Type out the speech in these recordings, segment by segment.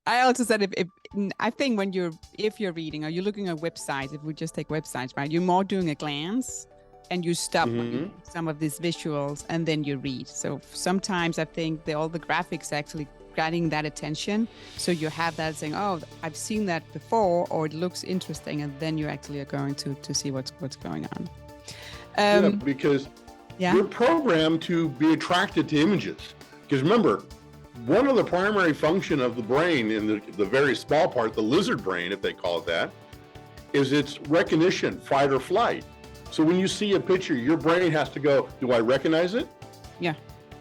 I also said if I think if you're reading or you're looking at websites, if we just take websites, right, you're more doing a glance and you stop on some of these visuals and then you read. So sometimes I think all the graphics actually getting that attention. So you have that saying, oh, I've seen that before, or it looks interesting. And then you actually are going to see what's going on. Because you're programmed to be attracted to images. Because remember, one of the primary function of the brain in the very small part, the lizard brain, if they call it that, is its recognition, fight or flight. So when you see a picture, your brain has to go, do I recognize it? Yeah.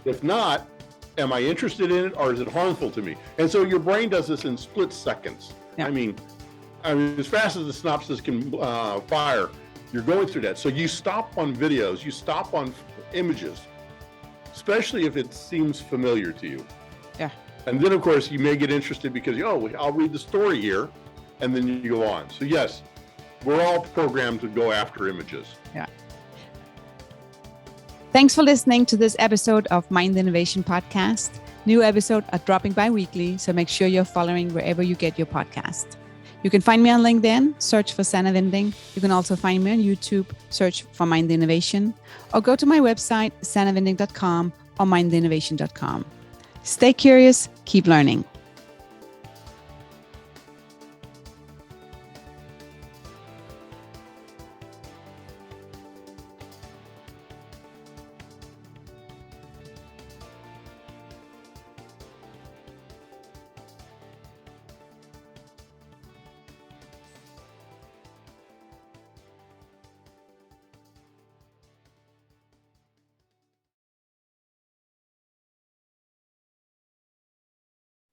If not, am I interested in it or is it harmful to me? And so your brain does this in split seconds. Yeah. I mean, as fast as the synapses can fire, you're going through that. So you stop on videos, you stop on images, especially if it seems familiar to you. Yeah. And then, of course, you may get interested because, I'll read the story here, and then you go on. So yes, we're all programmed to go after images. Yeah. Thanks for listening to this episode of Mind Innovation Podcast. New episodes are dropping bi-weekly, so make sure you're following wherever you get your podcast. You can find me on LinkedIn, search for Sannah Vinding. You can also find me on YouTube, search for Mind Innovation, or go to my website, sannahvinding.com or mindinnovation.com. Stay curious, keep learning.